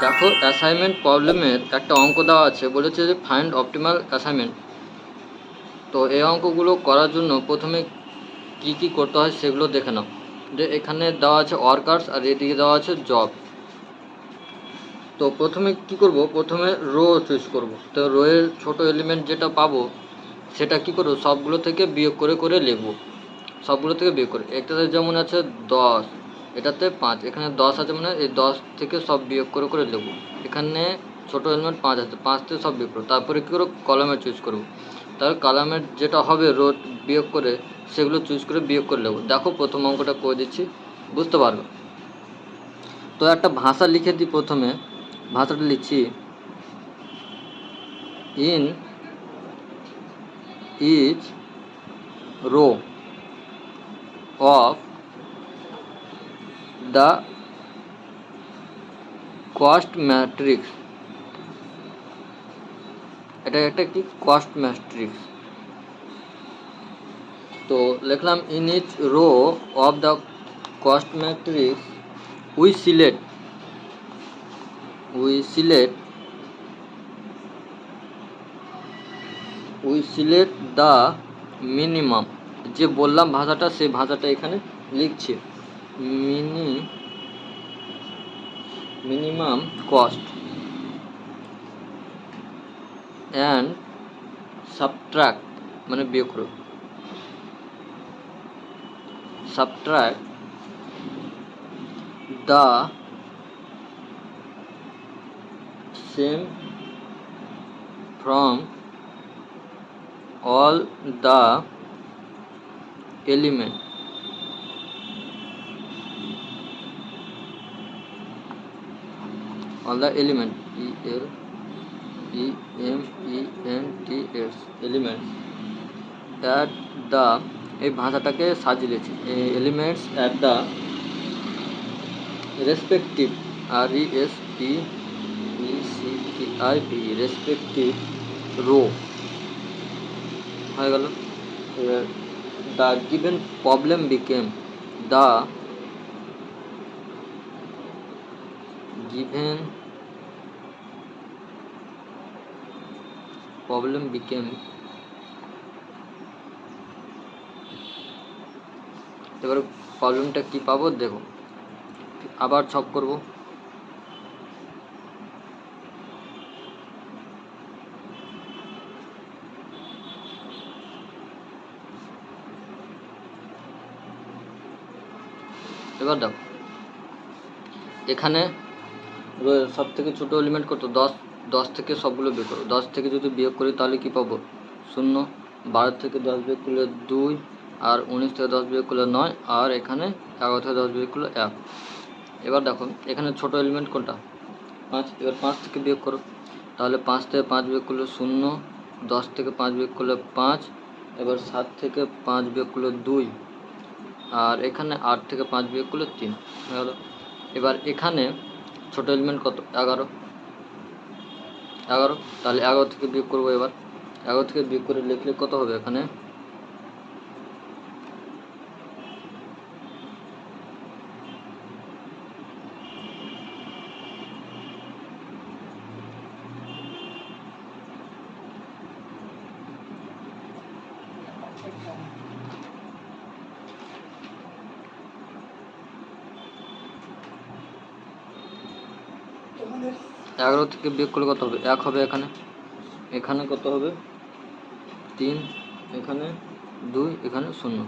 দেখো অ্যাসাইনমেন্ট প্রবলেমের একটা অঙ্ক দেওয়া আছে, বলেছে যে ফাইন্ড অপটিমাল অ্যাসাইনমেন্ট। তো এই অঙ্কগুলো করার জন্য প্রথমে কি কি করতে হয় সেগুলো দেখে নাও। যে এখানে দেওয়া আছে ওয়ার্কার্স আর এদিকে দেওয়া আছে জব। তো প্রথমে কি করব, প্রথমে রো চুজ করব। তো রোয়ের ছোট এলিমেন্ট যেটা পাবো সেটা কি করব, সবগুলো থেকে বিয়োগ করে করে লিখব। সবগুলো থেকে বিয়োগ করে, এটাতে যেমন আছে 10, এটাতে 5, এখানে 10 আছে, মানে এই 10 থেকে সব বিয়োগ করে করে লিখব। এখানে ছোটো এলিমেন্ট 5 আছে, 5 থেকে সব বিয়োগ করবো। তারপরে কী করবো, কলামে চুজ করব। তাহলে কলামের যেটা হবে রো বিয়োগ করে সেগুলো চুজ করে বিয়োগ করে নেব। দেখো প্রথম অঙ্কটা করে দিচ্ছি, বুঝতে পারবে। তো একটা ভাষা লিখে দিই। প্রথমে ভাষাটা লিখছি, in each row of the cost matrix. এটা একটা কি কস্ট ম্যাট্রিক্স। তো লিখলাম in each row of the cost matrix we select the minimum. যে বললাম ভাষাটা, সেই ভাষাটা এখানে লিখছি। মিনিমাম কস্ট অ্যান্ড সাবট্রাক্ট, মানে বিয়োগ করো, subtract the same from all the element elements at the, এই ভাষাটাকে সাজিয়েছি, elements at the respective respective row হয়ে গেল। দ্য গিভেন প্রবলেম বিকেম দ্য given problem became, এবার প্রবলেমটা কি পাবো দেখো, আবার ছক করব। এবার দেখো এখানে সব থেকে ছোটো এলিমেন্ট কত, 10। 10 থেকে সবগুলো বিয়োগ করো। 10 থেকে যদি বিয়োগ করি তাহলে কি পাবো, 0। 12 থেকে 10 বিয়োগ করলে 2, আর 19 থেকে 10 বিয়োগ করলে 9, আর এখানে 11 থেকে 10 বিয়োগ করলে 1। এবার দেখো এখানে ছোটো এলিমেন্ট কোনটা, 5। এবার 5 থেকে বিয়োগ করো, তাহলে 5 থেকে 5 বিয়োগ করলে 0, 10 থেকে 5 বিয়োগ করলে 5, এবার 7 থেকে 5 বিয়োগ করলে 2, আর এখানে 8 থেকে 5 বিয়োগ করলে 3 হয়ে গেল। এবার এখানে ছোটো এলিমেন্ট কত, 11। তাহলে 11 থেকে বিয়োগ করবো। এবার 11 থেকে বিয়োগ করে লিখলে কত হবে, এখানে এগারো থেকে বিয়োগ করলে কত হবে, 1 হবে। এখানে কত হবে, 3, এখানে 2, এখানে 0,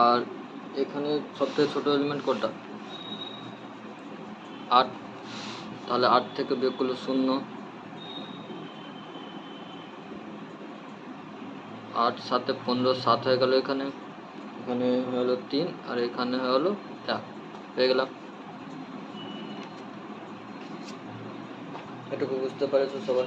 আর এখানে সবথেকে ছোটো এলিমেন্ট কোনটা, 8। তাহলে 8 থেকে বিয়োগ করলে 0, 8 7 15, 7 হয়ে গেল। এখানে হয়ে হলো 3, আর এখানে হয়ে হলো 1, হয়ে গেলাম। এটুকু বুঝতে পেরেছো সবাই?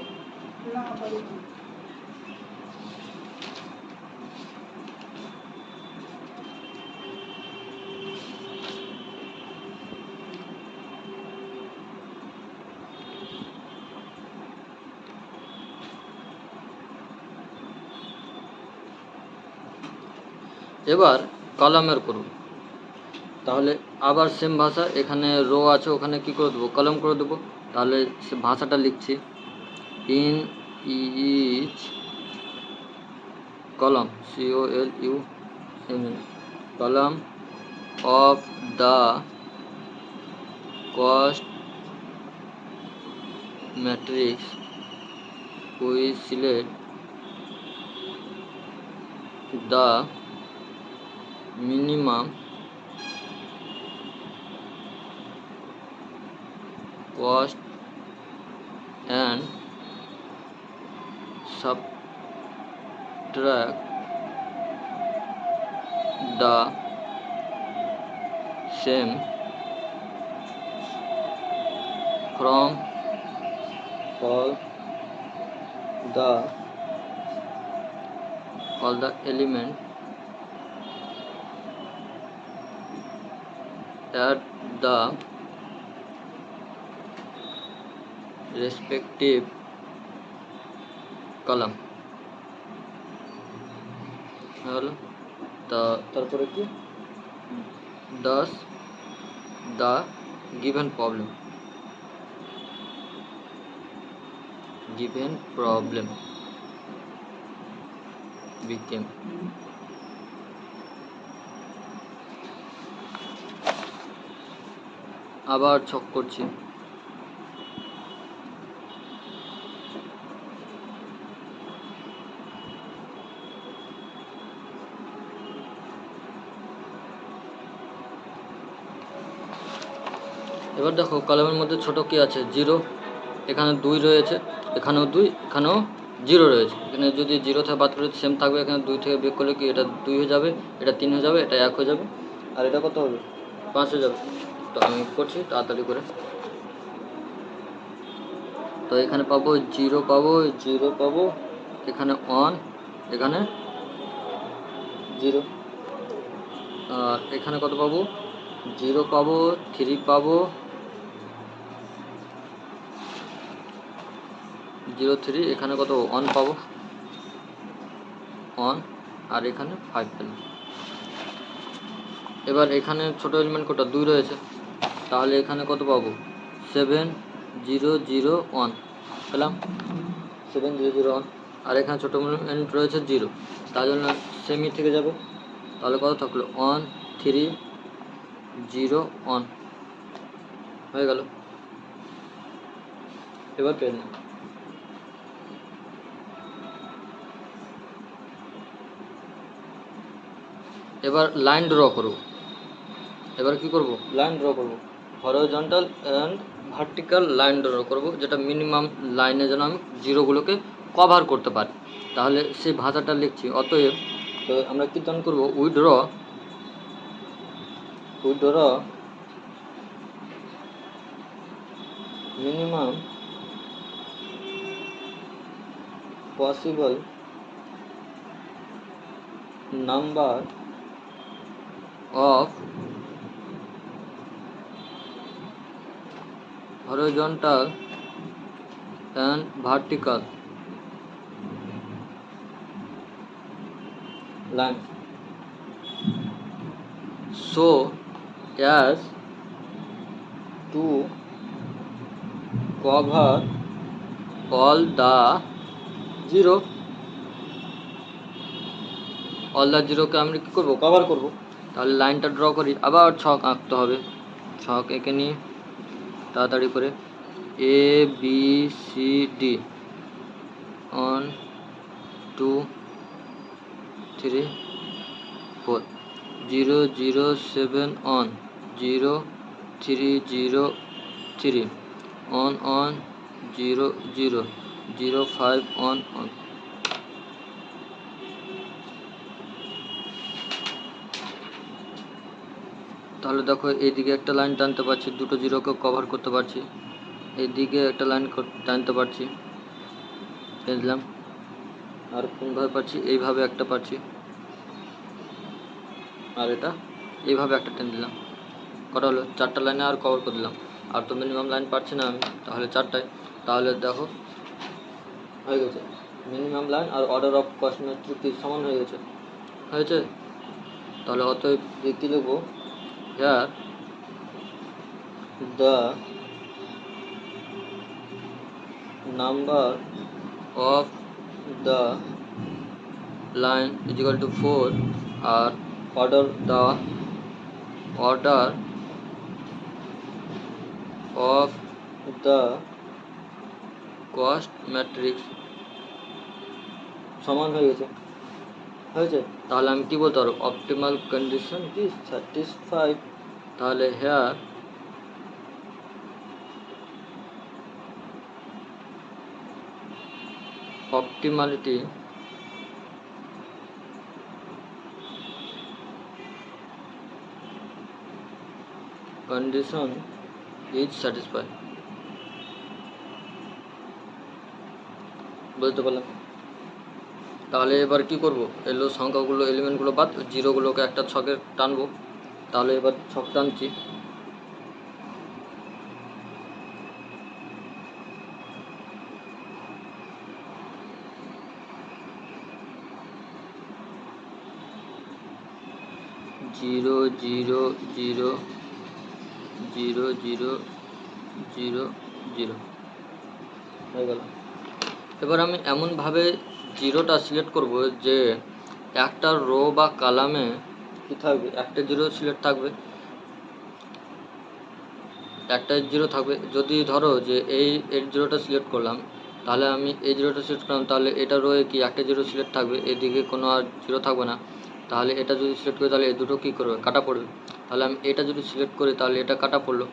এবার কলামের করুন। তাহলে আবার সেম ভাষা, এখানে রো আছে, ওখানে কি করে দেবো, কলম করে দেবো। তাহলে সে ভাষাটা লিখছি, ইন ইচ কলম, COLUM, কলম of the cost matrix we select the minimum cost and subtract the same from all the element at the respective column হলো। তা তারপরে কি, 10 the given problem became। আবার ছক করছি, এবার দেখো কলমের মধ্যে ছোট কি আছে, 0, এখানে 2 রয়েছে, এখানেও 2, এখানেও 0 রয়েছে। এখানে যদি 0 থেকে বাদ করে সেম থাকবে, এখানে 2 থেকে বিয়োগ করলে কি এটা 2 হয়ে যাবে, এটা 3 হয়ে যাবে, এটা 1 হয়ে যাবে, আর এটা কত হবে, 5 হয়ে যাবে। তো আমি করছি তাড়াতাড়ি করে। তো এখানে পাবো 0 পাবো, এখানে 1, এখানে 0, আর এখানে কত পাবো, 0 পাবো, 3 পাবো, 0 3, এখানে কত 1 পাবো, 1, আর এখানে 5 পেলাম। এবার এখানে ছোট এলিমেন্ট কত, 2 রয়েছে, তাহলে এখানে কত পাবো, 7 0 0 1 পেলাম, 7 0 0 1, আর এখানে ছোট এলিমেন্ট রয়েছে 0, তার জন্য সেমি থেকে যাবে। তাহলে কত থাকলো, 1 3 0 1 হয়ে গেল। এবার পেন, এবার লাইন ড্র করব। এবার কি করব, লাইন ড্র করব, horizontal and vertical line draw করব, যেটা মিনিমাম লাইনে যেন আমি জিরোগুলোকে কভার করতে পারি। তাহলে সেই ভাষাটা লিখছি, অতএব তো আমরা কি তখন করব, we draw minimum possible number of horizontal and vertical lines so as to cover all the zero, কে আমরা কী করবো, কভার করব। তাহলে লাইনটা ড্র করি, আবার ছক আঁকতে হবে, ছক এঁকে নিয়ে তাড়াতাড়ি করে ABCD 1 2 3 4 0 0 7 1 0 3 0 3 1 1 0 0 0 5 1 1। তাহলে দেখো এইদিকে একটা লাইন টানতে পারছি, দুটো জিরোকে কভার করতে পারছি, এইদিকে একটা লাইন টানতে পারছি, বুঝলাম, আর কোনভাবে পারছি, এইভাবে একটা পারছি, আর এটা এইভাবে একটা টেন দিলাম, কটা হলো, 4টা লাইনে আর কভার করে দিলাম। আর তো মিনিমাম লাইন পাচ্ছি না আমি, তাহলে 4টায়, তাহলে দেখো হয়ে গেছে, মিনিমাম লাইন আর অর্ডার অফ কস্ট ম্যাট্রিক্স সমান হয়েছে। তাহলে অতএব কী লিখবো, here the number of the line is equal to 4 or order the order of the cost matrix সমান হয়ে গেছে তাহলে আমি কি বলতে পারবো অপটিমাল কন্ডিশন কি স্যাটিসফাইড তাহলে hair optimality condition is satisfied বুঝতে পারলাম তাহলে এবার কি করব এলো সংখ্যাগুলো এলিমেন্টগুলো বাদ জিরোগুলোকে একটা ছকে টানবো তাহলে এবার ছক টানছি zero zero zero zero zero zero zero হয়ে গেল এবার আমি এমনভাবে জিরোটা সিলেক্ট করব যে একটা রো বা কলামে কি থাকবে একটা জিরো সিলেক্ট থাকবে একটা জিরো থাকবে যদি ধরো যে এই জিরোটা সিলেক্ট করলাম তাহলে আমি এই জিরোটা সিলেক্ট করলাম তাহলে এটা রোয়ে কি একটা জিরো সিলেক্ট থাকবে এদিকে কোনো আর জিরো থাকবে না তাহলে এটা যদি সিলেক্ট করি তাহলে এই দুটো কী করবে কাটা পড়বে তাহলে আমি এটা যদি সিলেক্ট করি তাহলে এটা কাটা পড়লো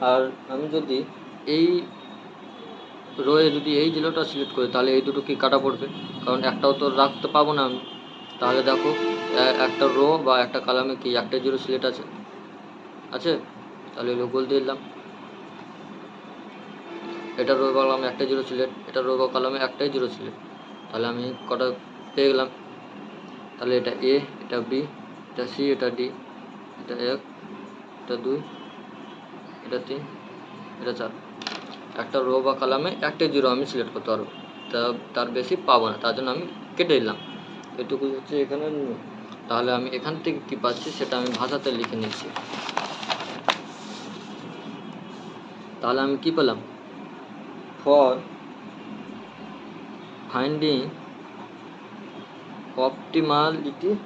আর আমি যদি এই রোয়ে যদি এই জিরোটা সিলেক্ট করি তাহলে এই দুটো কি কাটা পড়বে কারণ একটাও তো রাখতে পাবো না আমি তাহলে দেখো একটা রো বা একটা কলামে কি একটা জিরো সিলেক্ট আছে তাহলে এগুলো গোল দিয়ে দিলাম এটা রো বা কলামে একটা জিরো সিলেক্ট এটা রো বা কলামে একটাই জিরো সিলেক্ট তাহলে আমি কটা পেয়ে গেলাম তাহলে এটা এ এটা বি এটা সি এটা ডি এটা 1 এটা 2 এটা 3 এটা 4 একটা রো বা কলামে একটা জিরো আমি সিলেক্ট করতে পারবো তার বেশি পাবো না তার জন্য আমি কেটে দিলাম এটুকু হচ্ছে এখানে তাহলে আমি এখান থেকে কি পাচ্ছি সেটা আমি ভাষাতে লিখে নিচ্ছি তাহলে আমি কি পেলাম for finding optimality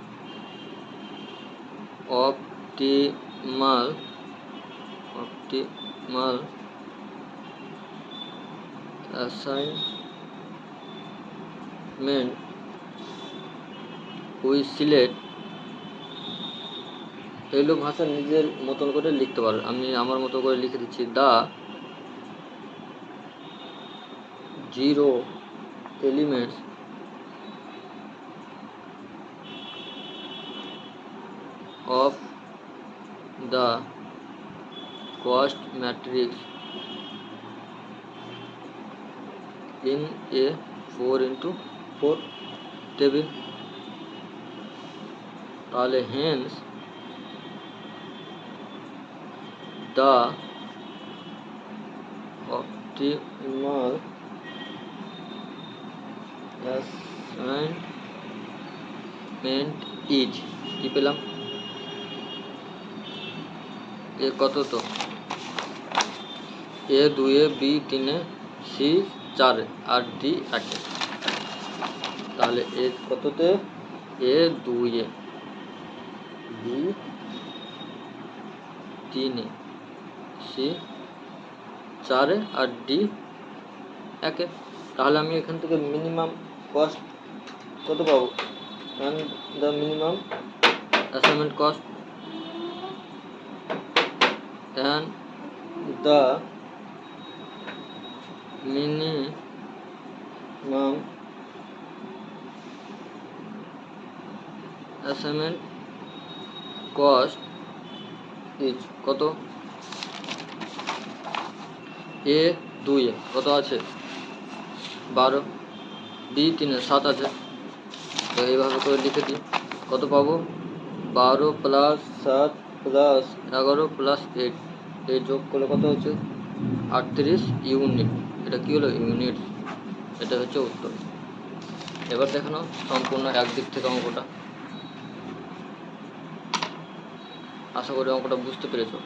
optimal assignment we select এগুলো ভাষা নিজের মতন করে লিখতে পারো আমি আমার মতো করে লিখে দিচ্ছি the zero elements of the cost matrix in a 4x4 table তাহলে hence the optimal assignment is কি পেলাম এ কত তো এ 2 বি 3 সি 4 আর ডি 1 তাহলে এ কততে এ 2 বি 3 সি 4 আর ডি 1 তাহলে আমি এখান থেকে মিনিমাম কস্ট কত পাবো and the minimum assignment cost and the minimum assignment cost is কত এ 2 কত আছে 12 বি 3 7 আছে তো এইভাবে করে লিখে দিই কত পাবো 12 + 7 + 11 + 8 এই যোগ করলে কত হচ্ছে 38 ইউনিট এটা কি হলো ইউনিট এটা হচ্ছে উত্তর এবার দেখানো সম্পূর্ণ একদিক থেকে অঙ্কটা আশা করি অঙ্কটা বুঝতে পেরেছো